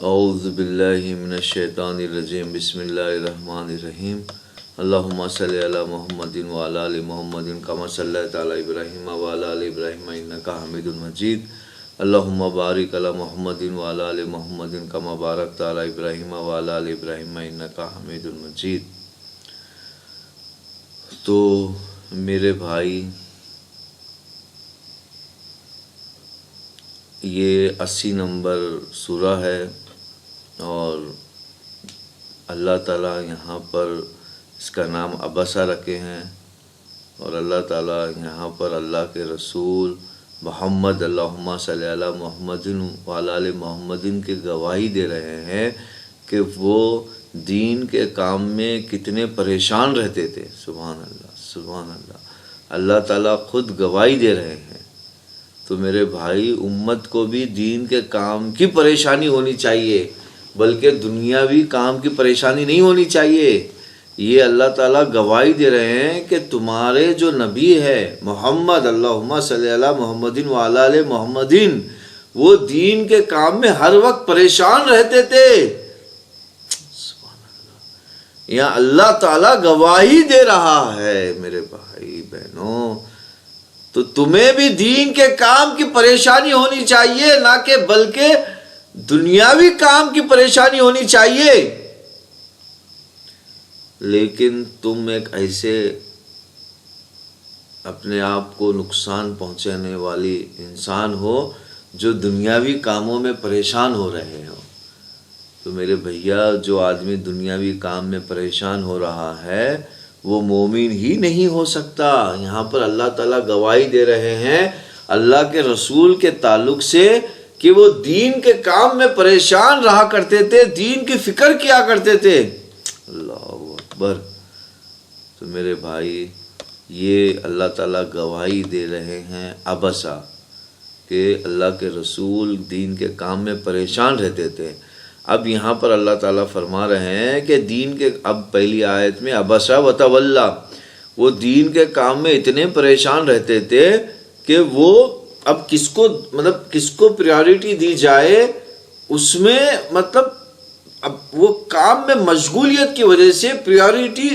اعوذ باللہ من الشیطان الرجیم بسم اللہ الرحمن الرحیم اللہم صلی علی محمد وعلی آل محمد کما صلیت علی ابراہیم وعلی آل ابراہیم انک حمید مجید اللہم بارک علی محمد وعلی آل محمد کما بارکت علی ابراہیم وعلی آل ابراہیم انک حمید مجید۔ تو میرے بھائی، یہ 80 نمبر سورہ ہے اور اللہ تعالیٰ یہاں پر اس کا نام عبسہ رکھے ہیں، اور اللہ تعالیٰ یہاں پر اللہ کے رسول محمد اللہم صلی علی محمد وعلی آل محمد کی گواہی دے رہے ہیں کہ وہ دین کے کام میں کتنے پریشان رہتے تھے۔ سبحان اللہ، سبحان اللہ، اللہ تعالیٰ خود گواہی دے رہے ہیں۔ تو میرے بھائی، امت کو بھی دین کے کام کی پریشانی ہونی چاہیے، بلکہ دنیاوی کام کی پریشانی نہیں ہونی چاہیے۔ یہ اللہ تعالیٰ گواہی دے رہے ہیں کہ تمہارے جو نبی ہے محمد اللہم صلی علی محمد وعلی آل محمد، وہ دین کے کام میں ہر وقت پریشان رہتے تھے۔ سبحان اللہ، یہاں اللہ تعالیٰ گواہی دے رہا ہے میرے بھائی بہنوں۔ تو تمہیں بھی دین کے کام کی پریشانی ہونی چاہیے، نہ کہ بلکہ دنیاوی کام کی پریشانی ہونی چاہیے۔ لیکن تم ایک ایسے اپنے آپ کو نقصان پہنچانے والی انسان ہو جو دنیاوی کاموں میں پریشان ہو رہے ہو۔ تو میرے بھیا، جو آدمی دنیاوی کام میں پریشان ہو رہا ہے وہ مومن ہی نہیں ہو سکتا۔ یہاں پر اللہ تعالیٰ گواہی دے رہے ہیں اللہ کے رسول کے تعلق سے کہ وہ دین کے کام میں پریشان رہا کرتے تھے، دین کی فکر کیا کرتے تھے۔ اللہ اکبر۔ تو میرے بھائی، یہ اللہ تعالیٰ گواہی دے رہے ہیں عبسہ کہ اللہ کے رسول دین کے کام میں پریشان رہتے تھے۔ اب یہاں پر اللہ تعالیٰ فرما رہے ہیں کہ دین کے، اب پہلی آیت میں عبسہ وتولی، وہ دین کے کام میں اتنے پریشان رہتے تھے کہ وہ اب کس کو پریورٹی دی جائے اس میں، مطلب اب وہ کام میں مشغولیت کی وجہ سے پریورٹی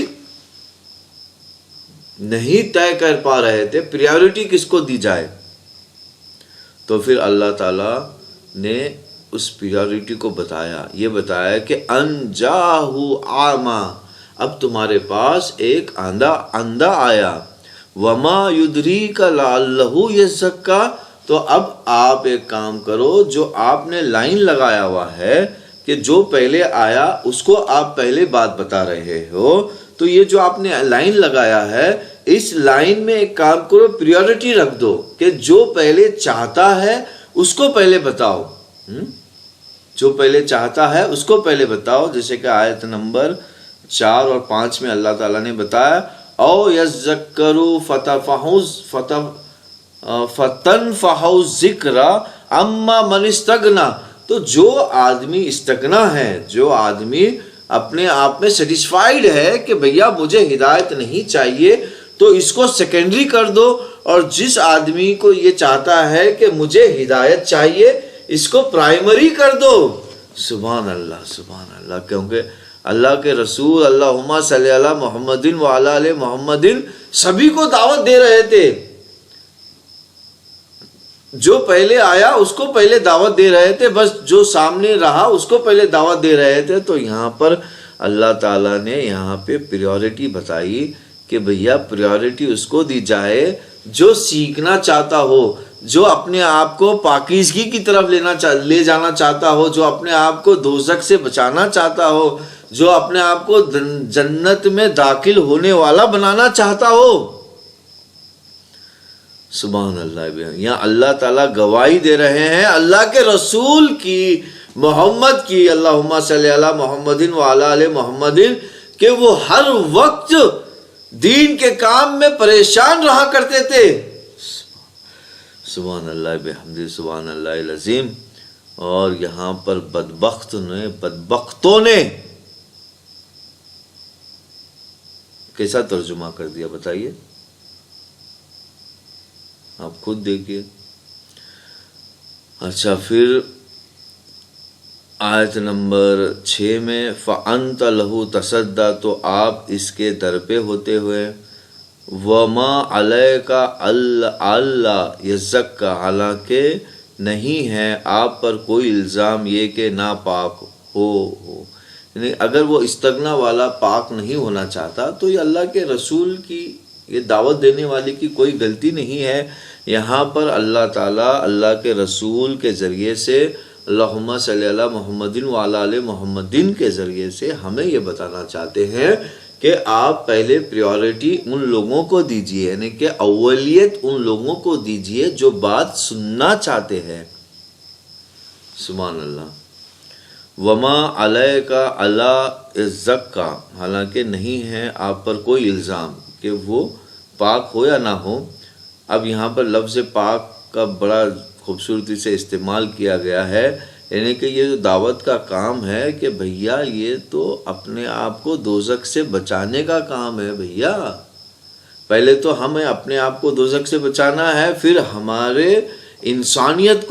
نہیں طے کر پا رہے تھے، پریورٹی کس کو دی جائے۔ تو پھر اللہ تعالیٰ نے اس پریورٹی کو بتایا، یہ بتایا کہ انجاہ اعمیٰ، اب تمہارے پاس ایک اندھا آیا، وما یدریک لعلہ یزکی، تو اب آپ ایک کام کرو، جو آپ نے لائن لگایا ہوا ہے کہ جو پہلے آیا اس کو آپ پہلے بات بتا رہے ہو، تو یہ جو آپ نے لائن لگایا ہے اس لائن میں ایک کام کرو، پریورٹی رکھ دو کہ جو پہلے چاہتا ہے اس کو پہلے بتاؤ، جو پہلے چاہتا ہے اس کو پہلے بتاؤ۔ جیسے کہ آیت نمبر 4 اور 5 میں اللہ تعالیٰ نے بتایا، او یذکروا فتنفعوا الذکر اما من استغنی، تو جو آدمی استغنا ہے، جو آدمی اپنے آپ میں سیٹسفائیڈ ہے کہ بھیا مجھے ہدایت نہیں چاہیے، تو اس کو سیکنڈری کر دو، اور جس آدمی کو یہ چاہتا ہے کہ مجھے ہدایت چاہیے اس کو پرائمری کر دو۔ سبحان اللہ، سبحان اللہ، کیونکہ اللہ کے رسول اللہم صلی علی محمد وعلی آل محمد سبھی کو دعوت دے رہے تھے، جو پہلے آیا اس کو پہلے دعوت دے رہے تھے، بس جو سامنے رہا اس کو پہلے دعوت دے رہے تھے۔ تو یہاں پر اللہ تعالیٰ نے یہاں پہ پریورٹی بتائی کہ بھیا پریورٹی اس کو دی جائے جو سیکھنا چاہتا ہو، جو اپنے آپ کو پاکیزگی کی طرف لے جانا چاہتا ہو، جو اپنے آپ کو دوزخ سے بچانا چاہتا ہو، جو اپنے آپ کو جنت میں داخل ہونے والا بنانا چاہتا ہو۔ سبحان اللہ۔ یہاں اللہ تعالیٰ گواہی دے رہے ہیں اللہ کے رسول کی، محمد کی، اللہم صلی علی محمد وعلی آل محمد، کہ وہ ہر وقت دین کے کام میں پریشان رہا کرتے تھے۔ سبحان اللہ بحمدہ، سبحان اللہ العظیم۔ اور یہاں پر بدبختوں نے کیسا ترجمہ کر دیا بتائیے، آپ خود دیکھیے۔ اچھا، پھر آیت نمبر 6 میں فَأَنْتَ لَهُ تَصَدَّى، تو آپ اس کے در پہ ہوتے ہوئے، وَمَا عَلَيْكَ أَلَّا يَزَّكَّى، حالانکہ نہیں ہے آپ پر کوئی الزام یہ کہ ناپاک ہو، یعنی اگر وہ استغنا والا پاک نہیں ہونا چاہتا تو یہ اللہ کے رسول کی، یہ دعوت دینے والے کی کوئی غلطی نہیں ہے۔ یہاں پر اللہ تعالیٰ اللہ کے رسول کے ذریعے سے، اللہم صلی علی محمد وعلی آل محمد کے ذریعے سے ہمیں یہ بتانا چاہتے ہیں کہ آپ پہلے پریورٹی ان لوگوں کو دیجئے، یعنی کہ اولیت ان لوگوں کو دیجئے جو بات سننا چاہتے ہیں۔ سبحان اللہ۔ وما علیک الا یزکا، حالانکہ نہیں ہے آپ پر کوئی الزام کہ وہ پاک ہو یا نہ ہو۔ اب یہاں پر لفظ پاک کا بڑا خوبصورتی سے استعمال کیا گیا ہے، یعنی کہ یہ جو دعوت کا کام ہے کہ بھیا یہ تو اپنے آپ کو دوزخ سے بچانے کا کام ہے۔ بھیا پہلے تو ہمیں اپنے آپ کو دوزخ سے بچانا ہے، پھر ہماری انسانیت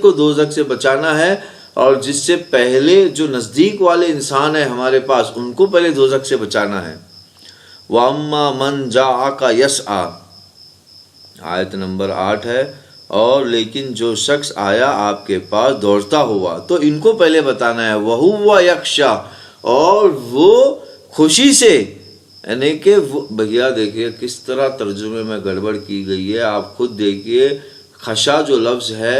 کو دوزخ سے بچانا ہے، اور جس سے پہلے جو نزدیک والے انسان ہیں ہمارے پاس ان کو پہلے دوزخ سے بچانا ہے۔ وَأَمَّا مَنْ جَاءَكَ يَسْعَى، آیت نمبر 8 ہے، اور لیکن جو شخص آیا آپ کے پاس دوڑتا ہوا تو ان کو پہلے بتانا ہے، وَهُوَ يَخْشَى، اور وہ خوشی سے، یعنی کہ بھیا دیکھیے کس طرح ترجمے میں گڑبڑ کی گئی ہے، آپ خود دیکھیے۔ خشا جو لفظ ہے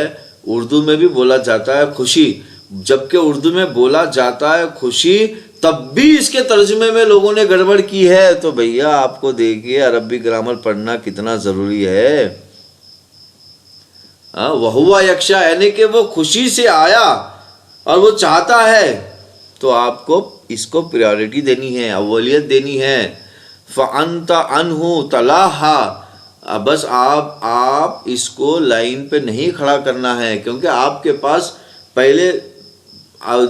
اردو میں بھی بولا جاتا ہے خوشی، جبکہ اردو میں بولا جاتا ہے خوشی، تب بھی اس کے ترجمے میں لوگوں نے گڑبڑ کی ہے۔ تو بھیا آپ کو دیکھیے عربی گرامر پڑھنا کتنا ضروری ہے۔ وَهُوَ يَخْشَى، یعنی کہ وہ خوشی سے آیا اور وہ چاہتا ہے، تو آپ کو اس کو پریورٹی دینی ہے، اولیت دینی ہے۔ فَأَنْتَ عَنْهُ تَلَاهَا، بس آپ اس کو لائن پہ نہیں کھڑا کرنا ہے، کیونکہ آپ کے پاس پہلے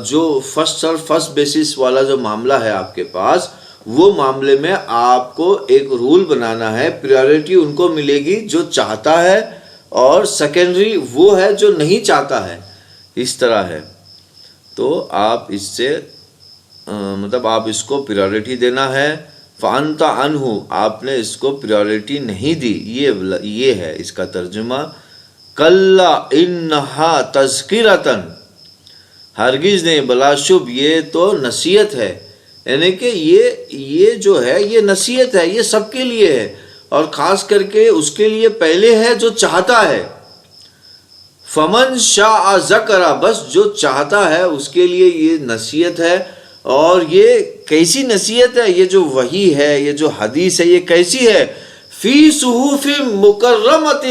جو فرسٹ بیسس والا جو معاملہ ہے آپ کے پاس، وہ معاملے میں آپ کو ایک رول بنانا ہے۔ پریورٹی ان کو ملے گی جو چاہتا ہے، اور سیکنڈری وہ ہے جو نہیں چاہتا ہے، اس طرح ہے۔ تو آپ اس سے مطلب آپ اس کو پریورٹی دینا ہے۔ فَأَنْتَ عَنْهُ، آپ نے اس کو پریورٹی نہیں دی، یہ ہے اس کا ترجمہ۔ کَلَّا إِنَّهَا تَذْكِرَةً، ہرگز نہیں، بلا شب یہ تو نصیحت ہے، یعنی کہ یہ جو ہے یہ نصیحت ہے، یہ سب کے لیے ہے، اور خاص کر کے اس کے لیے پہلے ہے جو چاہتا ہے۔ فَمَنْ شَاءَ ذَكَرَ، بس جو چاہتا ہے اس کے لیے یہ نصیحت ہے۔ اور یہ کیسی نصیحت ہے؟ یہ جو وحی ہے، یہ جو حدیث ہے، یہ کیسی ہے؟ فی صحف مکرمۃ،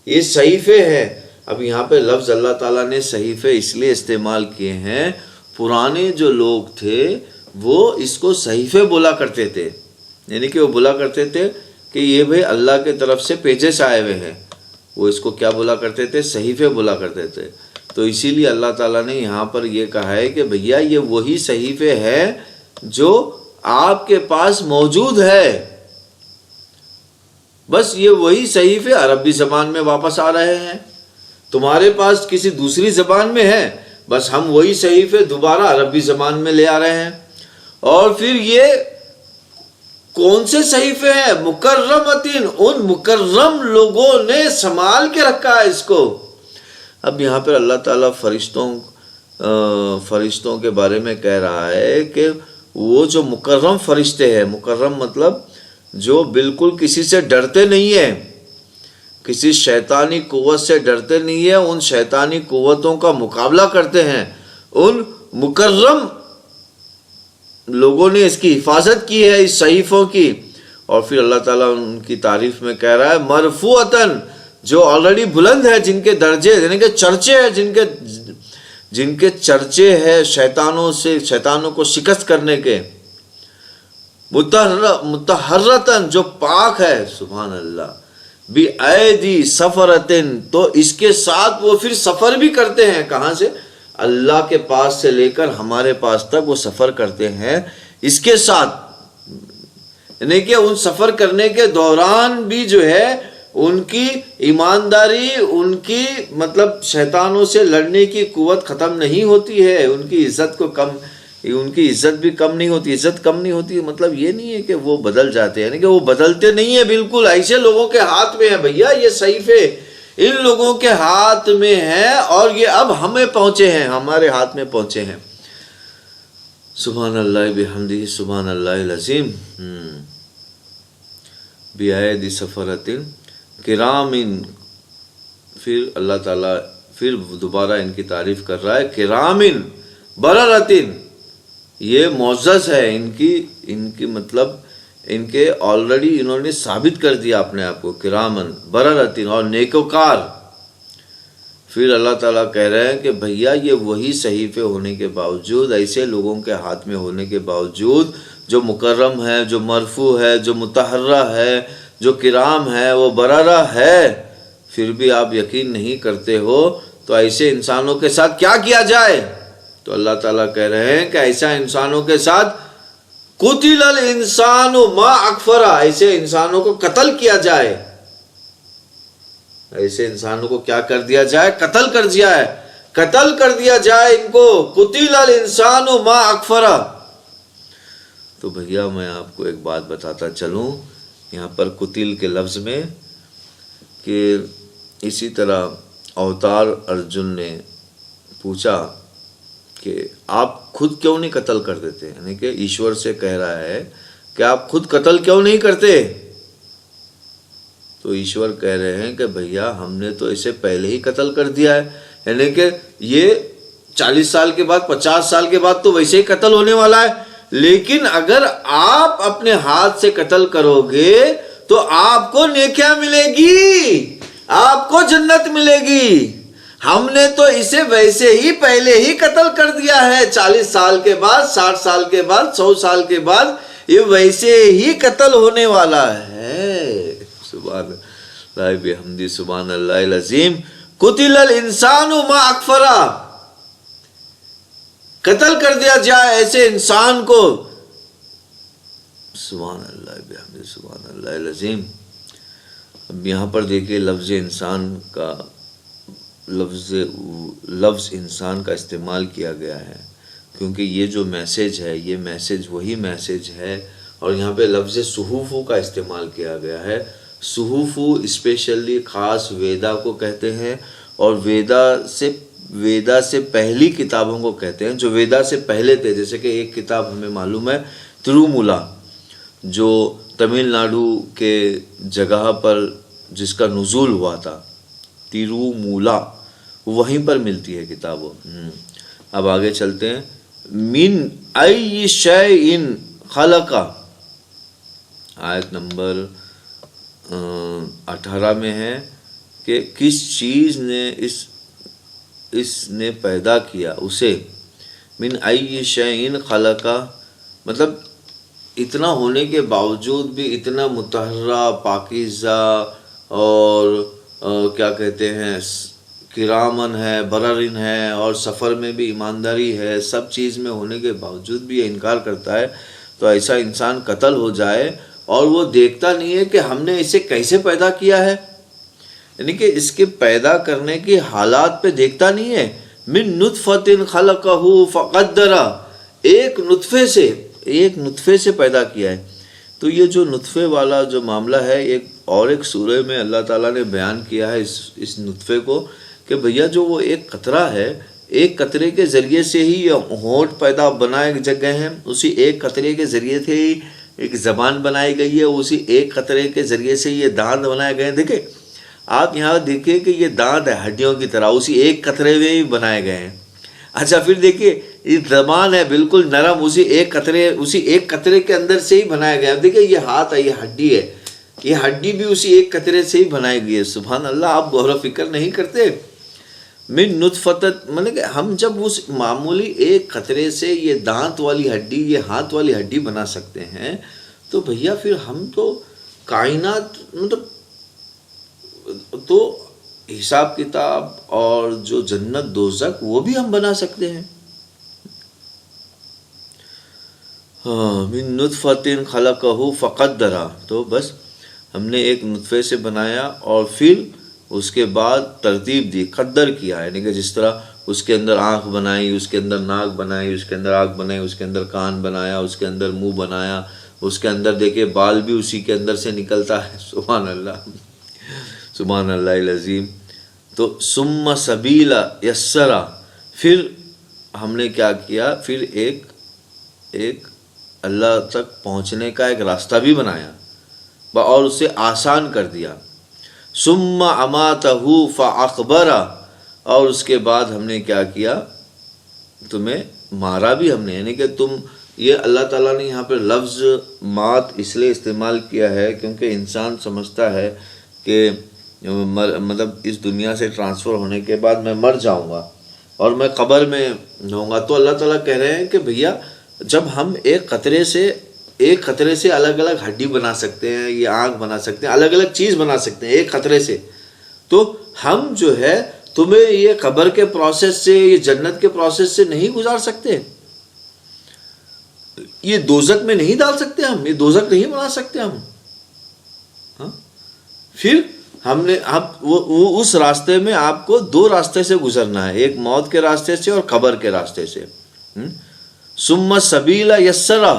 یہ صحیفے ہے۔ اب یہاں پہ لفظ اللہ تعالیٰ نے صحیفے اس لیے استعمال کیے ہیں، پرانے جو لوگ تھے وہ اس کو صحیفے بولا کرتے تھے، یعنی کہ وہ بولا کرتے تھے کہ یہ بھئی اللہ کے طرف سے پیجز آئے ہوئے ہیں، وہ اس کو کیا بولا کرتے تھے؟ صحیفے بولا کرتے تھے۔ تو اسی لیے اللہ تعالیٰ نے یہاں پر یہ کہا ہے کہ بھیا یہ وہی صحیفے ہے جو آپ کے پاس موجود ہے، بس یہ وہی صحیفے عربی زبان میں واپس آ رہے ہیں، تمہارے پاس کسی دوسری زبان میں ہے، بس ہم وہی صحیفے دوبارہ عربی زبان میں لے آ رہے ہیں۔ اور پھر یہ کون سے صحیفے ہیں؟ مکرمتین، ان مکرم لوگوں نے سنبھال کے رکھا ہے اس کو۔ اب یہاں پر اللہ تعالیٰ فرشتوں کے بارے میں کہہ رہا ہے کہ وہ جو مکرم فرشتے ہیں، مکرم مطلب جو بالکل کسی سے ڈرتے نہیں ہیں، کسی شیطانی قوت سے ڈرتے نہیں ہیں، ان شیطانی قوتوں کا مقابلہ کرتے ہیں، ان مکرم لوگوں نے اس کی حفاظت کی ہے اس صحیفوں کی۔ اور پھر اللہ تعالیٰ ان کی تعریف میں کہہ رہا ہے مرفوعتاً، جو آلریڈی بلند ہے، جن کے درجے یعنی کہ چرچے ہیں، جن کے چرچے ہیں شیطانوں کو شکست کرنے کے، مطہرتاً، جو پاک ہے، سبحان اللہ، بِأَيْدِي سَفَرَةٍ، تو اس کے ساتھ وہ پھر سفر بھی کرتے ہیں، کہاں سے؟ اللہ کے پاس سے لے کر ہمارے پاس تک وہ سفر کرتے ہیں اس کے ساتھ، یعنی کہ ان سفر کرنے کے دوران بھی جو ہے ان کی ایمانداری، ان کی مطلب شیطانوں سے لڑنے کی قوت ختم نہیں ہوتی ہے، ان کی عزت بھی کم نہیں ہوتی، عزت کم نہیں ہوتی. مطلب یہ نہیں ہے کہ وہ بدل جاتے ہیں، یعنی کہ وہ بدلتے نہیں ہیں بالکل. ایسے لوگوں کے ہاتھ میں ہے بھیا یہ صحیفے، ان لوگوں کے ہاتھ میں ہے، اور یہ اب ہمیں پہنچے ہیں، ہمارے ہاتھ میں پہنچے ہیں. سبحان اللہ بحمدہ سبحان اللہ العظیم. بیعید سفرۃ کرام. پھر اللہ تعالیٰ پھر دوبارہ ان کی تعریف کر رہا ہے. کرام بررۃ، یہ معزز ہے ان کی مطلب ان کے آلریڈی انہوں نے ثابت کر دیا اپنے آپ کو. کرامن بررۃ، اور نیکوکار. پھر اللہ تعالیٰ کہہ رہے ہیں کہ بھیا یہ وہی صحیفے ہونے کے باوجود، ایسے لوگوں کے ہاتھ میں ہونے کے باوجود، جو مکرم ہے، جو مرفوع ہے، جو متحرہ ہے، جو کرام ہے، وہ بررہ ہے، پھر بھی آپ یقین نہیں کرتے ہو، تو ایسے انسانوں کے ساتھ کیا کیا جائے؟ تو اللہ تعالیٰ کہہ رہے ہیں کہ ایسا انسانوں کے ساتھ قتل الانسان ما اکفرہ، ایسے انسانوں کو قتل کیا جائے. ایسے انسانوں کو کیا کر دیا جائے؟ قتل کر دیا جائے ان کو. قتل الانسان ما اکفرہ. تو بھیا میں آپ کو ایک بات بتاتا چلوں یہاں پر قتل کے لفظ میں، کہ اسی طرح اوتار ارجن نے پوچھا کہ آپ خود کیوں نہیں قتل کر دیتے، یعنی کہ ایشور سے کہہ رہا ہے کہ آپ خود قتل کیوں نہیں کرتے؟ تو ایشور کہہ رہے ہیں کہ بھیا ہم نے تو اسے پہلے ہی قتل کر دیا ہے، یعنی کہ یہ 40 سال کے بعد 50 سال کے بعد تو ویسے ہی قتل ہونے والا ہے، لیکن اگر آپ اپنے ہاتھ سے قتل کرو گے تو آپ کو نیکیاں ملے گی، آپ کو جنت ملے گی. ہم نے تو اسے ویسے ہی پہلے ہی قتل کر دیا ہے، 40 سال کے بعد، 60 سال کے بعد، 100 سال کے بعد یہ ویسے ہی قتل ہونے والا ہے. سبحان اللہ بحمدہ سبحان اللہ العظیم. قتل الانسان ما اکفرہ، قتل کر دیا جائے ایسے انسان کو. سبحان اللہ بحمدہ سبحان اللہ العظیم. اب یہاں پر دیکھیں لفظ انسان کا لفظ انسان کا استعمال کیا گیا ہے، کیونکہ یہ جو میسج ہے یہ میسج وہی میسج ہے، اور یہاں پہ لفظ صحوفوں کا استعمال کیا گیا ہے. صحوفو اسپیشلی خاص ویدا کو کہتے ہیں، اور ویدا سے پہلی کتابوں کو کہتے ہیں جو ویدا سے پہلے تھے. جیسے کہ ایک کتاب ہمیں معلوم ہے ترومولا، جو تمل ناڈو کے جگہ پر جس کا نزول ہوا تھا، ترومولا، وہیں پر ملتی ہے کتابوں. اب آگے چلتے ہیں. من ای شیء خلق، آیت نمبر 18 میں ہے کہ کس چیز نے اس نے پیدا کیا اسے. من ای شیء خلق، مطلب اتنا ہونے کے باوجود بھی اتنا مطہرہ، پاکیزہ، اور کیا کہتے ہیں کرامن ہے، بررن ہے، اور سفر میں بھی ایمانداری ہے، سب چیز میں ہونے کے باوجود بھی یہ انکار کرتا ہے. تو ایسا انسان قتل ہو جائے اور وہ دیکھتا نہیں ہے کہ ہم نے اسے کیسے پیدا کیا ہے، یعنی کہ اس کے پیدا کرنے کی حالات پہ دیکھتا نہیں ہے. من نطفۃ خلقہ فقدرہ، ایک نطفے سے پیدا کیا ہے. تو یہ جو نطفے والا جو معاملہ ہے، ایک سورہ میں اللہ تعالیٰ نے بیان کیا ہے اس نطفے کو، کہ بھیا جو وہ ایک قطرہ ہے، ایک قطرے کے ذریعے سے ہی یہ ہونٹ پیدا بنائے گئے ہیں، اسی ایک قطرے کے ذریعے سے ہی ایک زبان بنائی گئی ہے، اسی ایک قطرے کے ذریعے سے یہ دانت بنائے گئے ہیں. دیکھیں آپ یہاں دیکھیں کہ یہ دانت ہے ہڈیوں کی طرح، اسی ایک قطرے میں ہی بنائے گئے ہیں. اچھا پھر دیکھیے یہ زبان ہے بالکل نرم، اسی ایک قطرے کے اندر سے ہی بنایا گیا. دیکھیں یہ ہاتھ ہے، یہ ہڈی ہے، یہ ہڈی بھی اسی ایک قطرے سے ہی بنائی گئی ہے. سبحان اللہ، آپ غور و فکر نہیں کرتے. من نطفۃ، مطلب کہ ہم جب اس معمولی ایک قطرے سے یہ دانت والی ہڈی، یہ ہاتھ والی ہڈی بنا سکتے ہیں، تو بھیا پھر ہم تو کائنات، مطلب تو حساب کتاب اور جو جنت دوزخ وہ بھی ہم بنا سکتے ہیں. من نطفۃ خلقہ فقدرہ. تو بس ہم نے ایک نطفے سے بنایا اور پھر اس کے بعد ترتیب دی، قدر کیا، یعنی کہ جس طرح اس کے اندر آنکھ بنائی، اس کے اندر ناک بنائی، اس کے اندر آنکھ بنائی، اس کے اندر کان بنایا، اس کے اندر منہ بنایا، اس کے اندر دیکھیں بال بھی اسی کے اندر سے نکلتا ہے. سبحان اللہ، سبحان اللہ العظیم. تو ثم سبیل یسرا، پھر ہم نے کیا کیا، پھر ایک اللہ تک پہنچنے کا ایک راستہ بھی بنایا اور اسے آسان کر دیا. ثم اماتہ فاقبرہ، اور اس کے بعد ہم نے کیا کیا، تمہیں مارا بھی ہم نے. یعنی کہ یہ اللہ تعالیٰ نے یہاں پہ لفظ مات اس لیے استعمال کیا ہے کیونکہ انسان سمجھتا ہے کہ مطلب اس دنیا سے ٹرانسفر ہونے کے بعد میں مر جاؤں گا اور میں قبر میں ہوں گا. تو اللہ تعالیٰ کہہ رہے ہیں کہ بھیا جب ہم ایک قطرے سے الگ الگ ہڈی بنا سکتے ہیں، یہ آنکھ بنا سکتے ہیں، الگ الگ چیز بنا سکتے ہیں ایک قطرے سے، تو ہم جو ہے تمہیں یہ قبر کے پروسیس سے، یہ جنت کے پروسیس سے نہیں گزار سکتے، یہ دوزخ میں نہیں ڈال سکتے ہم، یہ دوزخ نہیں بنا سکتے ہم. پھر ہم نے وہ اس راستے میں آپ کو دو راستے سے گزرنا ہے، ایک موت کے راستے سے اور قبر کے راستے سے. ثم سبیل یسرا،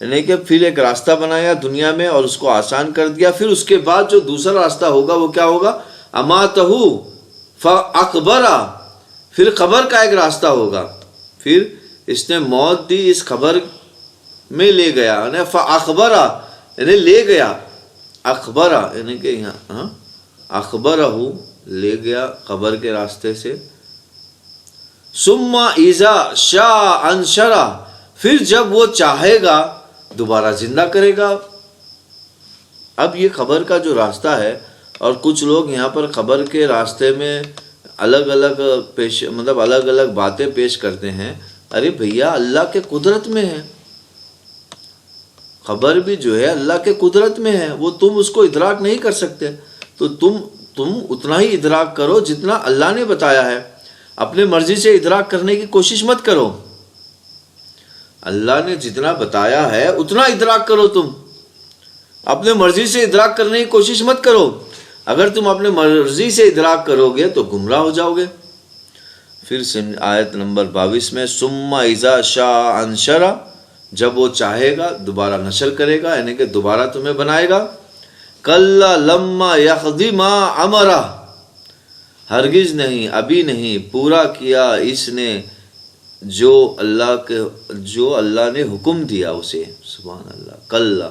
یعنی کہ پھر ایک راستہ بنایا دنیا میں اور اس کو آسان کر دیا. پھر اس کے بعد جو دوسرا راستہ ہوگا وہ کیا ہوگا، اماتہ فاقبرہ، پھر قبر کا ایک راستہ ہوگا. پھر اس نے موت دی، اس قبر میں لے گیا، یعنی فاقبرہ یعنی لے گیا، اخبرہ یعنی کہ یہاں اخبرہ لے گیا قبر کے راستے سے. ثم اذا شاء انشرہ، پھر جب وہ چاہے گا دوبارہ زندہ کرے گا. اب یہ قبر کا جو راستہ ہے، اور کچھ لوگ یہاں پر قبر کے راستے میں الگ الگ باتیں پیش کرتے ہیں. ارے بھیا اللہ کے قدرت میں ہے، قبر بھی جو ہے اللہ کے قدرت میں ہے، وہ تم اس کو ادراک نہیں کر سکتے. تو تم اتنا ہی ادراک کرو جتنا اللہ نے بتایا ہے، اپنے مرضی سے ادراک کرنے کی کوشش مت کرو. اللہ نے جتنا بتایا ہے اتنا ادراک کرو، تم اپنے مرضی سے ادراک کرنے کی کوشش مت کرو. اگر تم اپنے مرضی سے ادراک کرو گے تو گمراہ ہو جاؤ گے. پھر آیت نمبر 22 میں ثم اذا شاء انشرہ، جب وہ چاہے گا دوبارہ نشر کرے گا، یعنی کہ دوبارہ تمہیں بنائے گا. کلا لما یقض ما امرہ، ہرگز نہیں، ابھی نہیں پورا کیا اس نے جو اللہ نے حکم دیا اسے. سبحان اللہ. کلا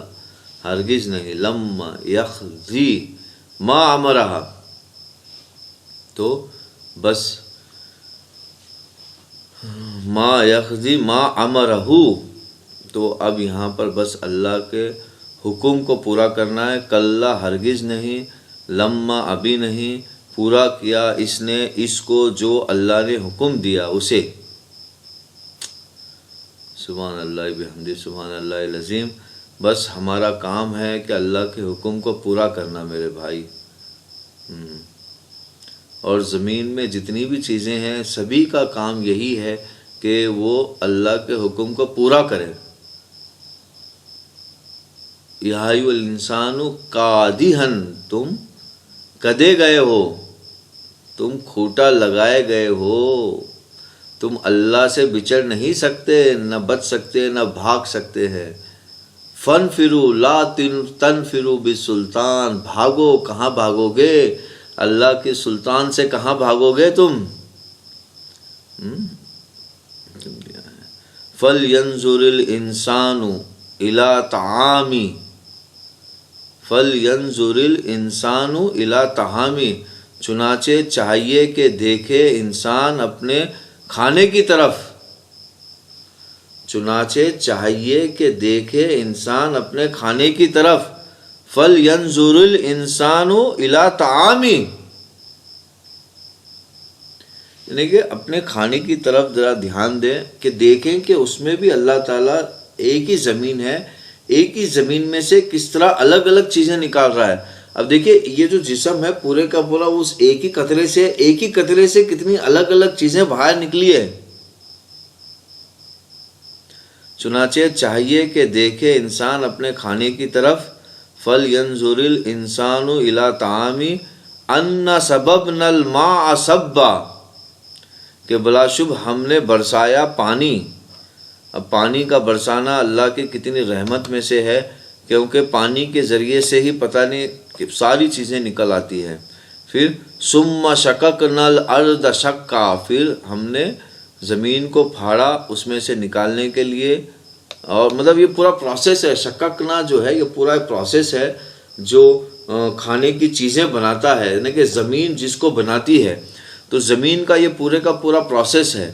ہرگز نہیں، لما یقضی ما امرہ، تو بس ما یقضی ما امرہ، تو اب یہاں پر بس اللہ کے حکم کو پورا کرنا ہے. کلا ہرگز نہیں، لما ابھی نہیں، پورا کیا اس نے اس کو جو اللہ نے حکم دیا اسے. سبحان اللہ بحمدہ، سبحان اللہ العظیم. بس ہمارا کام ہے کہ اللہ کے حکم کو پورا کرنا میرے بھائی. اور زمین میں جتنی بھی چیزیں ہیں سبھی کا کام یہی ہے کہ وہ اللہ کے حکم کو پورا کرے. یا ایھا الانسان کادحا، تم کدے گئے ہو، تم کھوٹا لگائے گئے ہو، تم اللہ سے بچڑ نہیں سکتے، نہ بچ سکتے، نہ بھاگ سکتے ہیں. فانفروا لا تنفروا بالسلطان، بھاگو، کہاں بھاگو گے، اللہ کے سلطان سے کہاں بھاگو گے تم. فَلْيَنْظُرِ الْإِنسَانُ إِلَىٰ طَعَامِهِ، فَلْيَنْظُرِ الْإِنسَانُ إِلَىٰ طَعَامِهِ، چنانچہ چاہیے کہ دیکھے انسان اپنے کھانے کی طرف. چنانچہ چاہیے کہ دیکھے انسان اپنے کھانے کی طرف. فَلْيَنْظُرِ الْإِنسَانُ إِلَىٰ طَعَامِهِ، یعنی کہ اپنے کھانے کی طرف ذرا دھیان دیں کہ دیکھیں کہ اس میں بھی اللہ تعالیٰ ایک ہی زمین ہے، ایک ہی زمین میں سے کس طرح الگ الگ چیزیں نکال رہا ہے. اب دیکھیں یہ جو جسم ہے پورے کا پورا اس ایک ہی قطرے سے کتنی الگ الگ چیزیں باہر نکلی ہے. چنانچہ چاہیے کہ دیکھے انسان اپنے کھانے کی طرف. فَلْيَنْظُرِ الْإِنسَانُ إِلَىٰ طَعَامِهِ أَنَّ صَبَبْنَا الْمَاءَ صَبًّا، کہ بلا شبہ ہم نے برسایا پانی۔ اب پانی کا برسانا اللہ کی کتنی رحمت میں سے ہے، کیونکہ پانی کے ذریعے سے ہی پتہ نہیں کہ ساری چیزیں نکل آتی ہیں۔ پھر ثُمَّ شَقَقْنَا الْأَرْضَ شَقًّا، پھر ہم نے زمین کو پھاڑا اس میں سے نکالنے کے لیے، اور مطلب یہ پورا پروسیس ہے۔ شققنا جو ہے یہ پورا پروسیس ہے جو کھانے کی چیزیں بناتا ہے، یعنی کہ زمین جس کو بناتی ہے، تو زمین کا یہ پورے کا پورا پروسیس ہے۔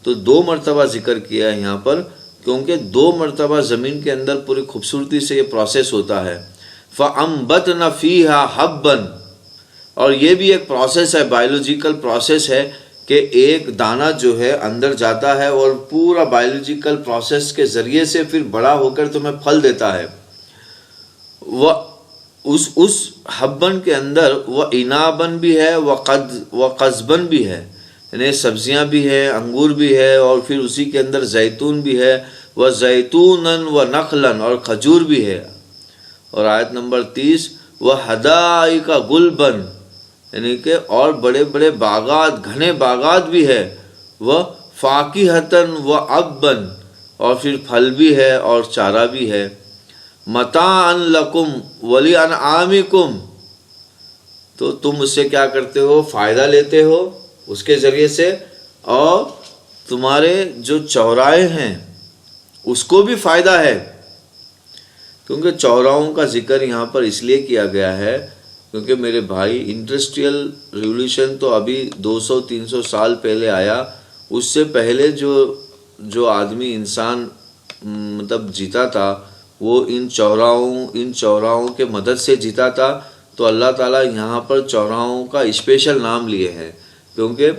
تو 2 مرتبہ ذکر کیا ہے یہاں پر، کیونکہ 2 مرتبہ زمین کے اندر پوری خوبصورتی سے یہ پروسیس ہوتا ہے۔ فَأَنبَتْنَا فِيهَا حَبًّا، اور یہ بھی ایک پروسیس ہے، بایولوجیکل پروسیس ہے کہ ایک دانہ جو ہے اندر جاتا ہے اور پورا بایولوجیکل پروسیس کے ذریعے سے پھر بڑا ہو کر تمہیں پھل دیتا ہے۔ وہ اس حبن کے اندر وہ عنابن بھی ہے، وہ قضبن بھی ہے، یعنی سبزیاں بھی ہیں، انگور بھی ہے، اور پھر اسی کے اندر زیتون بھی ہے، وہ زیتونن و نخلن، اور کھجور بھی ہے۔ اور آیت نمبر 30 وہ حدائق غلبن، یعنی کہ اور بڑے بڑے باغات، گھنے باغات بھی ہے، وہ فاکہتن و ابن، اور پھر پھل بھی ہے اور چارہ بھی ہے۔ متاعا لکم ولانعامکم، تو تم اس سے کیا کرتے ہو؟ فائدہ لیتے ہو اس کے ذریعے سے، اور تمہارے جو چوراہے ہیں اس کو بھی فائدہ ہے، کیونکہ چوراہوں کا ذکر یہاں پر اس لیے کیا گیا ہے کیونکہ میرے بھائی انڈسٹریل ریولیوشن تو ابھی 200-300 سال پہلے آیا، اس سے پہلے جو آدمی انسان مطلب جیتا تھا وہ ان چوراہوں کے مدد سے جیتا تھا۔ تو اللہ تعالیٰ یہاں پر چوراہوں کا اسپیشل نام لیے ہیں، کیونکہ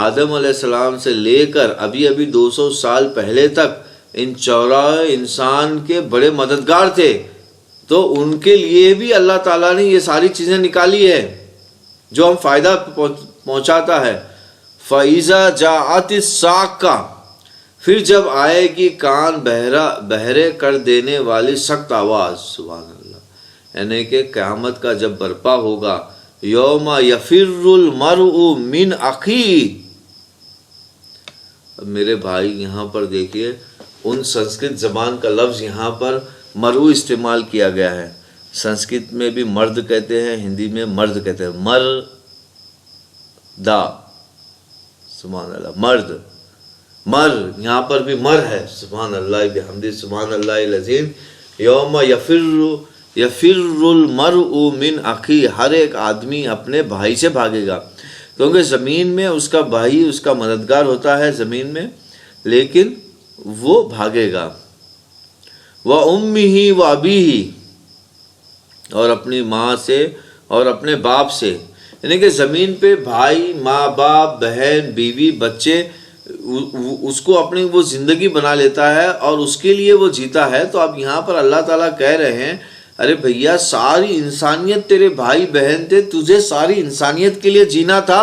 آدم علیہ السلام سے لے کر ابھی 200 سال پہلے تک ان چوراہے انسان کے بڑے مددگار تھے، تو ان کے لیے بھی اللہ تعالیٰ نے یہ ساری چیزیں نکالی ہے جو ہم فائدہ پہنچاتا ہے۔ فَإِذَا جَاءَتِ السَّاقَّةُ، پھر جب آئے گی کان بہرے کر دینے والی سخت آواز، سبحان اللہ، یعنی کہ قیامت کا جب برپا ہوگا، یوم یفر المرء من اخیہ۔ اب میرے بھائی یہاں پر دیکھیے، ان سنسکرت زبان کا لفظ یہاں پر مرء استعمال کیا گیا ہے۔ سنسکرت میں بھی مرد کہتے ہیں، ہندی میں مرد کہتے ہیں، مردا، سبحان اللہ، مرد، مر، یہاں پر بھی مر ہے، سبحان اللہ بحمدہ، سبحان اللہ العظیم۔ یوم یفر المرء من اخی، ہر ایک آدمی اپنے بھائی سے بھاگے گا، کیونکہ زمین میں اس کا بھائی اس کا مددگار ہوتا ہے زمین میں، لیکن وہ بھاگے گا۔ وَأُمِّهِ وَأَبِيهِ، اور اپنی ماں سے اور اپنے باپ سے، یعنی کہ زمین پہ بھائی، ماں باپ، بہن، بیوی، بچے، اس کو اپنی وہ زندگی بنا لیتا ہے اور اس کے لیے وہ جیتا ہے۔ تو اب یہاں پر اللہ تعالیٰ کہہ رہے ہیں ارے بھیا، ساری انسانیت تیرے بھائی بہن تھے، تجھے ساری انسانیت کے لیے جینا تھا،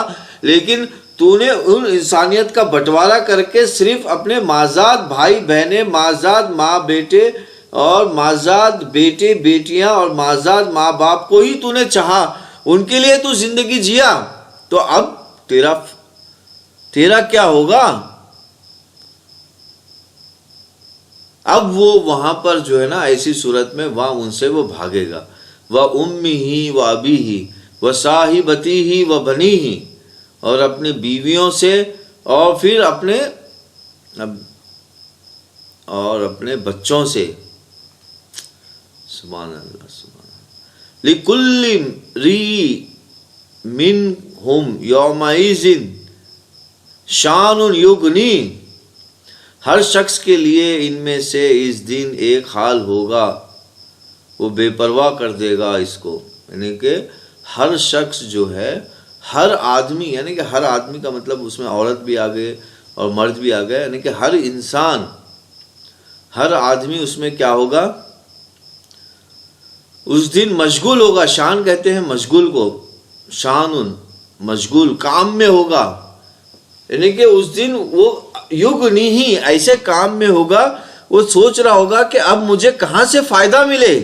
لیکن تو نے ان انسانیت کا بٹوارا کر کے صرف اپنے مازاد بھائی بہنیں، مازاد ماں بیٹے، اور مازاد بیٹے بیٹیاں، اور مازاد ماں باپ کو ہی تو نے چاہا، ان کے لیے تو زندگی جیا۔ تو اب تیرا کیا ہوگا؟ اب وہ وہاں پر جو ہے نا، ایسی صورت میں وہاں ان سے وہ بھاگے گا۔ وَأُمِّهِ وَأَبِيهِ وَصَاحِبَتِهِ وَبَنِيهِ، اور اپنی بیویوں سے، اور پھر اپنے بچوں سے، سبحان اللہ سبحان اللہ۔ لِكُلِّ امْرِئٍ مِّنْهُمْ يَوْمَئِذٍ شَأْنٌ يُغْنِيهِ، ہر شخص کے لیے ان میں سے اس دن ایک حال ہوگا، وہ بے پرواہ کر دے گا اس کو، یعنی کہ ہر شخص جو ہے، ہر آدمی، یعنی کہ ہر آدمی کا مطلب اس میں عورت بھی آ گئے اور مرد بھی آ گئے، یعنی کہ ہر انسان، ہر آدمی اس میں کیا ہوگا؟ اس دن مشغول ہوگا۔ شان کہتے ہیں مشغول کو، شان، مشغول، کام میں ہوگا، یعنی کہ اس دن وہ یغنیہ، ایسے کام میں ہوگا، وہ سوچ رہا ہوگا کہ اب مجھے کہاں سے فائدہ ملے،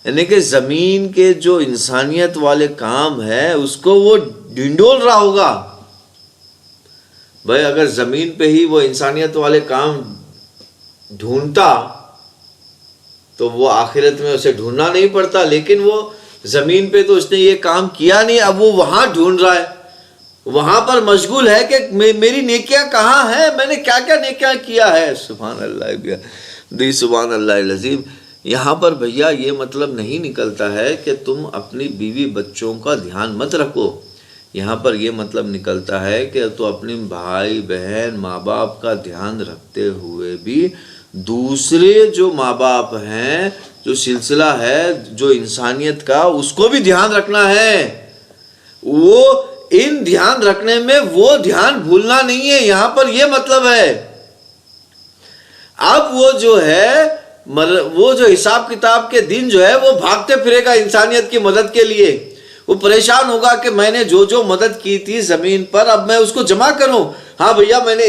یعنی کہ زمین کے جو انسانیت والے کام ہے اس کو وہ ڈھنڈول رہا ہوگا. بھائی اگر زمین پہ ہی وہ انسانیت والے کام ڈھونڈتا تو وہ آخرت میں اسے ڈھونڈنا نہیں پڑتا، لیکن وہ زمین پہ تو اس نے یہ کام کیا نہیں، اب وہ وہاں ڈھونڈ رہا ہے، وہاں پر مشغول ہے کہ میری نیکیاں کہاں ہیں، میں نے کیا کیا نیکیاں کیا ہے. سبحان اللہ، سبحان اللہ العظیم. یہاں پر بھیا یہ مطلب نہیں نکلتا ہے کہ تم اپنی بیوی بچوں کا دھیان مت رکھو. یہاں پر یہ مطلب نکلتا ہے کہ تو اپنے بھائی بہن ماں باپ کا دھیان رکھتے ہوئے بھی دوسرے جو ماں باپ ہیں، جو سلسلہ ہے جو انسانیت کا، اس کو بھی دھیان رکھنا ہے. وہ ان دھیان رکھنے میں وہ دھیان بھولنا نہیں ہے، یہاں پر یہ مطلب ہے. اب وہ جو حساب کتاب کے دن جو ہے وہ بھاگتے پھرے گا انسانیت کی مدد کے لیے. وہ پریشان ہوگا کہ میں نے جو مدد کی تھی زمین پر اب میں اس کو جمع کروں. ہاں بھیا میں نے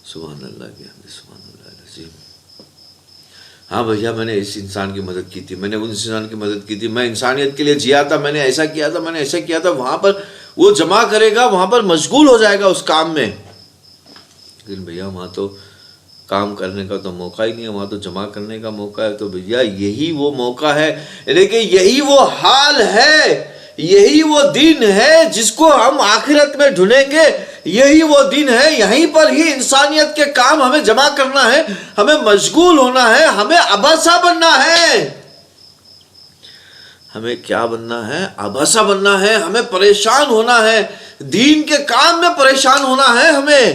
سبحان اللہ سبحان اللہ العظیم. ہاں بھیا میں نے اس انسان کی مدد کی تھی، میں نے اس انسان کی مدد کی تھی، میں انسانیت کے لیے جیا تھا، میں نے ایسا کیا تھا، میں نے ایسا کیا تھا. وہاں پر وہ جمع کرے گا، وہاں پر مشغول ہو جائے گا اس کام میں. لیکن بھیا وہاں تو کام کرنے کا تو موقع ہی نہیں ہے، وہاں تو جمع کرنے کا موقع ہے. تو بھیا یہی وہ موقع ہے، لیکن یہی وہ حال ہے، یہی وہ دن ہے جس کو ہم آخرت میں ڈھونڈیں گے. یہی وہ دن ہے، یہیں پر ہی انسانیت کے کام ہمیں جمع کرنا ہے، ہمیں مشغول ہونا ہے، ہمیں عباسہ بننا ہے. ہمیں کیا بننا ہے؟ عباسہ بننا ہے. ہمیں پریشان ہونا ہے، دین کے کام میں پریشان ہونا ہے ہمیں.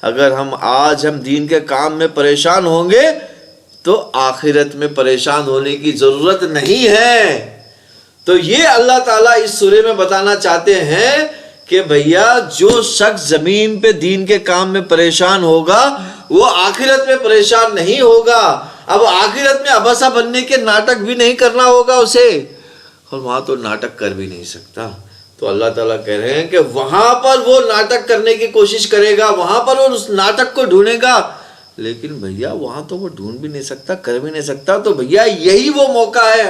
اگر آج ہم دین کے کام میں پریشان ہوں گے تو آخرت میں پریشان ہونے کی ضرورت نہیں ہے. تو یہ اللہ تعالیٰ اس سورے میں بتانا چاہتے ہیں کہ بھیا جو شخص زمین پہ دین کے کام میں پریشان ہوگا وہ آخرت میں پریشان نہیں ہوگا. اب آخرت میں عباسہ بننے کے ناٹک بھی نہیں کرنا ہوگا اسے، اور وہاں تو ناٹک کر بھی نہیں سکتا. تو اللہ تعالیٰ کہہ رہے ہیں کہ وہاں پر وہ ناٹک کرنے کی کوشش کرے گا، وہاں پر وہ اس ناٹک کو ڈھونڈے گا، لیکن بھیا وہاں تو وہ ڈھونڈ بھی نہیں سکتا، کر بھی نہیں سکتا. تو بھیا یہی وہ موقع ہے،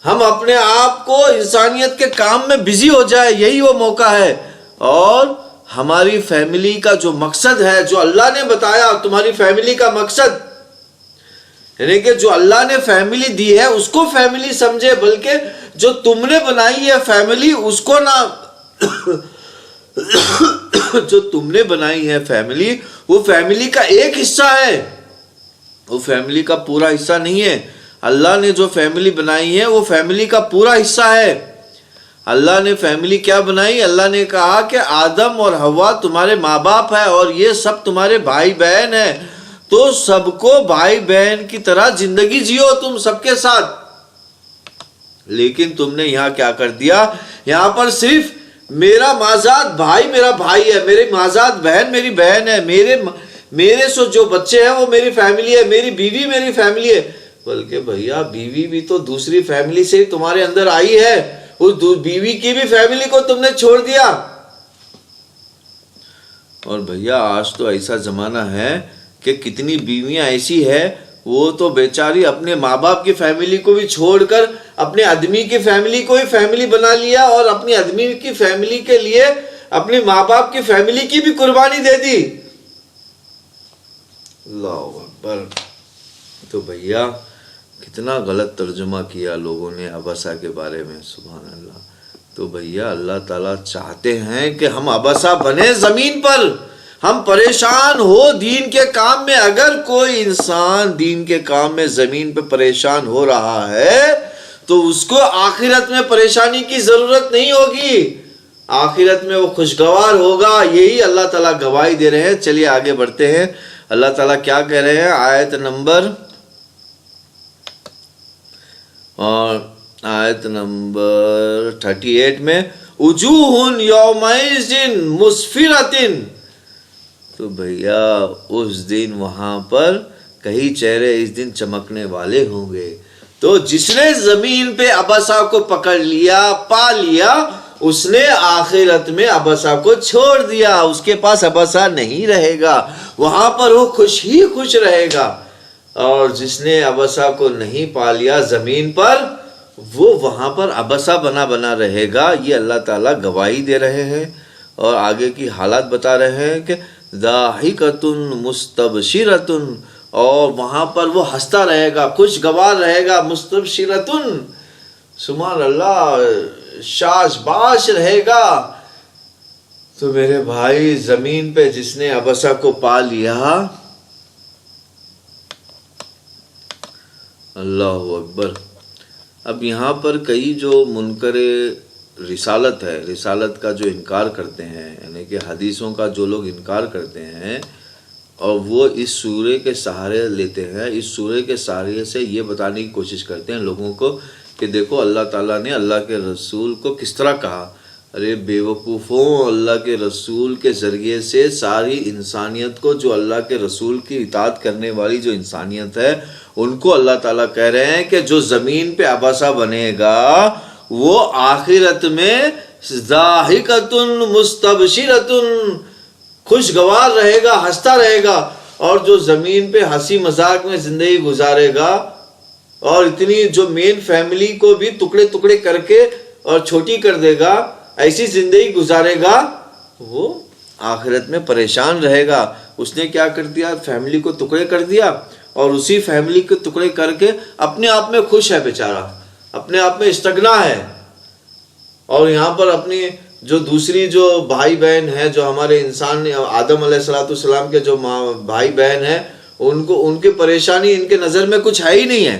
ہم اپنے آپ کو انسانیت کے کام میں بزی ہو جائے، یہی وہ موقع ہے. اور ہماری فیملی کا جو مقصد ہے، جو اللہ نے بتایا تمہاری فیملی کا مقصد، یعنی کہ جو اللہ نے فیملی دی ہے اس کو فیملی سمجھے، بلکہ جو تم نے بنائی ہے فیملی اس کو نہ جو تم نے بنائی ہے فیملی، وہ فیملی کا ایک حصہ ہے، وہ فیملی کا پورا حصہ نہیں ہے. اللہ نے جو فیملی بنائی ہے وہ فیملی کا پورا حصہ ہے. اللہ نے فیملی کیا بنائی؟ اللہ نے کہا کہ آدم اور حوا تمہارے ماں باپ ہے اور یہ سب تمہارے بھائی بہن ہیں، تو سب کو بھائی بہن کی طرح زندگی جیو تم سب کے ساتھ. لیکن تم نے یہاں کیا کر دیا؟ یہاں پر صرف میرا مازاد بھائی میرا بھائی ہے، میری مازاد بہن میری بہن ہے، میرے سو جو بچے ہیں وہ میری فیملی ہے، میری بیوی میری فیملی ہے. بلکہ بھیا بیوی بھی تو دوسری فیملی سے تمہارے اندر آئی ہے، اس بیوی کی بھی فیملی کو تم نے چھوڑ دیا. اور بھیا آج تو ایسا زمانہ ہے کہ کتنی بیویاں ایسی ہے وہ تو بیچاری اپنے ماں باپ کی فیملی کو بھی چھوڑ کر اپنے آدمی کی فیملی کو ہی فیملی بنا لیا، اور اپنی آدمی کی فیملی کے لیے اپنے ماں باپ کی فیملی کی بھی قربانی دے دی. اللہ اکبر. تو بھیا کتنا غلط ترجمہ کیا لوگوں نے عباسہ کے بارے میں. سبحان اللہ. تو بھیا اللہ تعالیٰ چاہتے ہیں کہ ہم عباسہ بنے زمین پر، ہم پریشان ہو دین کے کام میں. اگر کوئی انسان دین کے کام میں زمین پہ پریشان ہو رہا ہے تو اس کو آخرت میں پریشانی کی ضرورت نہیں ہوگی، آخرت میں وہ خوشگوار ہوگا. یہی اللہ تعالیٰ گواہی دے رہے ہیں. چلیے آگے بڑھتے ہیں. اللہ تعالیٰ کیا کہہ رہے ہیں آیت نمبر 38 میں، وجوہ یومئذ مسفرۃ. تو بھیا اس دن وہاں پر کئی چہرے اس دن چمکنے والے ہوں گے. تو جس نے زمین پہ عباسہ کو پکڑ لیا، پا لیا، اس نے آخرت میں ابسا کو چھوڑ دیا، اس کے پاس ابسا نہیں رہے گا، وہاں پر وہ خوش ہی خوش رہے گا۔ اور جس نے ابسا کو نہیں پا لیا زمین پر، وہ وہاں پر ابسا بنا رہے گا۔ یہ اللہ تعالیٰ گواہی دے رہے ہیں اور آگے کی حالات بتا رہے ہیں کہ ضاحکۃ مستبشرۃ، اور وہاں پر وہ ہنستا رہے گا، خوشگوار رہے گا، مستبشرۃ، سبحان اللہ، شاش باش رہے گا۔ تو میرے بھائی، زمین پہ جس نے ابسا کو پا لیا، اللہ اکبر۔ اب یہاں پر کئی جو منکر رسالت ہے، رسالت کا جو انکار کرتے ہیں، یعنی کہ حدیثوں کا جو لوگ انکار کرتے ہیں، اور وہ اس سورے کے سہارے لیتے ہیں، اس سورے کے سہارے سے یہ بتانے کی کوشش کرتے ہیں لوگوں کو کہ دیکھو اللہ تعالیٰ نے اللہ کے رسول کو کس طرح کہا۔ ارے بیوقوفوں، اللہ کے رسول کے ذریعے سے ساری انسانیت کو، جو اللہ کے رسول کی اطاعت کرنے والی جو انسانیت ہے، ان کو اللہ تعالیٰ کہہ رہے ہیں کہ جو زمین پہ ابسا بنے گا وہ آخرت میں ضاحکۃ مستبشرۃ، خوشگوار رہے گا، ہنستا رہے گا۔ اور جو زمین پہ ہنسی مذاق میں زندگی گزارے گا اور اتنی جو مین فیملی کو بھی ٹکڑے ٹکڑے کر کے اور چھوٹی کر دے گا، ایسی زندگی گزارے گا، وہ آخرت میں پریشان رہے گا۔ اس نے کیا کر دیا؟ فیملی کو ٹکڑے کر دیا، اور اسی فیملی کے ٹکڑے کر کے اپنے آپ میں خوش ہے بیچارہ، اپنے آپ میں استغنا ہے۔ اور یہاں پر اپنی جو دوسری جو بھائی بہن ہیں، جو ہمارے انسان آدم علیہ السلام کے جو بھائی بہن ہیں، ان کی پریشانی ان کے نظر میں کچھ ہے ہی نہیں ہے۔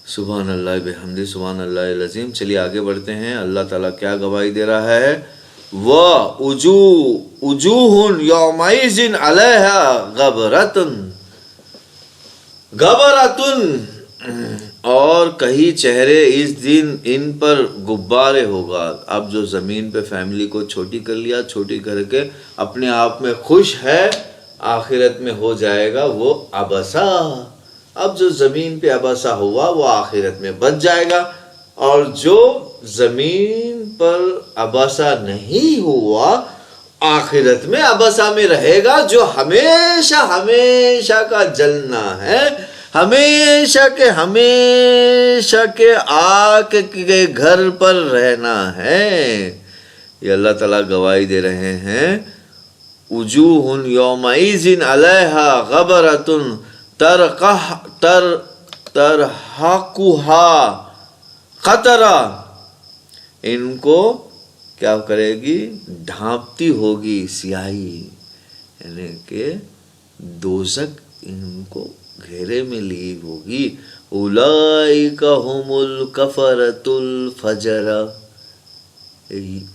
سبحان اللہ بحمدہ، سبحان اللہ العظیم۔ چلیے آگے بڑھتے ہیں۔ اللہ تعالیٰ کیا گواہی دے رہا ہے؟ وَوُجُوهٌ يَوْمَئِذٍ عَلَيْهَا غَبَرَةٌ، اور کئی چہرے اس دن ان پر غبارے ہوگا۔ اب جو زمین پہ فیملی کو چھوٹی کر لیا، چھوٹی کر کے اپنے آپ میں خوش ہے، آخرت میں ہو جائے گا وہ ابسا۔ اب جو زمین پہ ابسا ہوا وہ آخرت میں بچ جائے گا، اور جو زمین پر ابسا نہیں ہوا آخرت میں ابسا میں رہے گا، جو ہمیشہ ہمیشہ کا جلنا ہے، ہمیشہ کے آگ کے گھر پر رہنا ہے۔ یہ اللہ تعالیٰ گواہی دے رہے ہیں، وجوہ یومئذ علیہا غبرۃ ترہقھا قطرہ، ان کو کیا کرے گی؟ ڈھانپتی ہوگی سیاہی، یعنی کہ دوزخ ان کو گھیرے میں لی ہوگی۔ اولئک ھم الکفرۃ الفجرہ،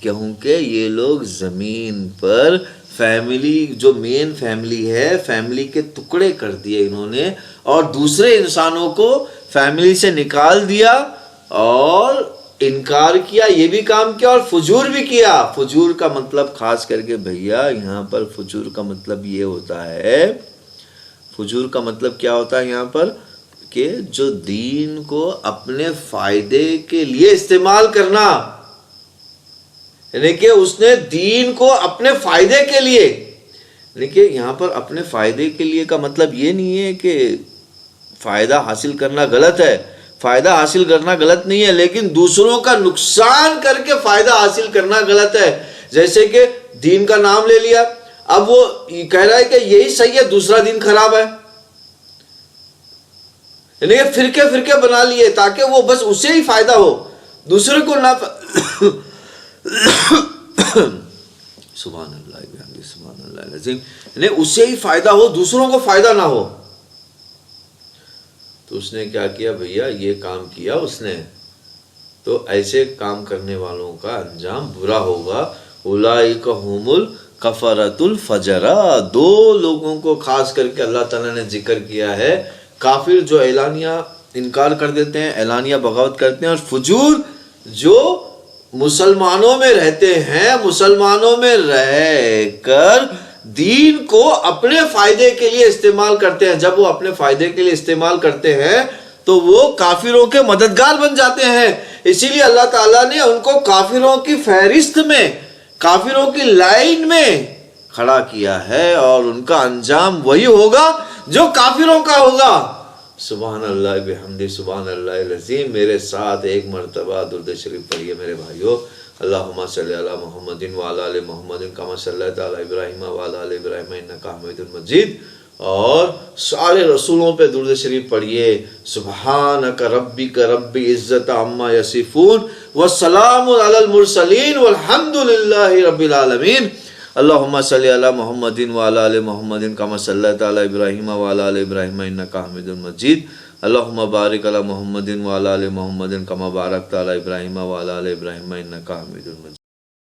کیونکہ یہ لوگ زمین پر فیملی، جو مین فیملی ہے، فیملی کے ٹکڑے کر دیے انہوں نے، اور دوسرے انسانوں کو فیملی سے نکال دیا اور انکار کیا، یہ بھی کام کیا، اور فجور بھی کیا۔ فجور کا مطلب خاص کر کے بھیا یہاں پر فجور کا مطلب یہ ہوتا ہے، فجور کا مطلب کیا ہوتا ہے یہاں پر، کہ جو دین کو اپنے فائدے کے لیے استعمال کرنا، یعنی کہ اس نے دین کو اپنے فائدے کے لیے، یعنی کہ یہاں پر اپنے فائدے کے لیے کا مطلب یہ نہیں ہے کہ فائدہ حاصل کرنا غلط ہے، فائدہ حاصل کرنا غلط نہیں ہے، لیکن دوسروں کا نقصان کر کے فائدہ حاصل کرنا غلط ہے۔ جیسے کہ دین کا نام لے لیا، اب وہ کہہ رہا ہے کہ یہی صحیح ہے، دوسرا دین خراب ہے، یعنی کہ فرقے بنا لیے تاکہ وہ بس اسے ہی فائدہ ہو، دوسرے کو نہ سبحان اللہ بحمدہ، سبحان اللہ العظیم، یعنی اسے ہی فائدہ ہو، دوسروں کو فائدہ نہ ہو۔ تو اس نے کیا کیا بھیا؟ یہ کام کیا اس نے، تو ایسے کام کرنے والوں کا انجام برا ہوگا۔ اولئک ھم الکفرۃ الفجرہ، دو لوگوں کو خاص کر کے اللہ تعالیٰ نے ذکر کیا ہے، کافر جو اعلانیہ انکار کر دیتے ہیں، اعلانیہ بغاوت کرتے ہیں، اور فجور جو مسلمانوں میں رہتے ہیں، مسلمانوں میں رہ کر دین کو اپنے فائدے کے لیے استعمال کرتے ہیں۔ جب وہ اپنے فائدے کے لیے استعمال کرتے ہیں تو وہ کافروں کے مددگار بن جاتے ہیں، اسی لیے اللہ تعالیٰ نے ان کو کافروں کی فہرست میں، کافروں کی لائن میں کھڑا کیا ہے، اور ان کا انجام وہی ہوگا جو کافروں کا ہوگا۔ سبحان اللہ بحمدہ، سبحان اللہ العظیم۔ میرے ساتھ ایک مرتبہ درود شریف پڑھیے میرے بھائیو۔ اللہم صلی علی محمد وعلی آل محمد کما صلیت علی ابراہیم وعلی آل ابراہیم انک حمید مجید، اور سارے رسولوں پہ درود شریف پڑھیے۔ سبحانک ربک رب عزت عما یصفون والسلام علی المرسلین والحمد للہ رب العالمین۔ اللہم صلی علی محمد وعلی آل محمد کما صلیت علی ابراہیم وعلی آل ابراہیم انک حمید مجید۔ اللہم بارک علی محمد وعلی آل محمد کما بارکت علی ابراہیم وعلی آل ابراہیم انک حمید مجید۔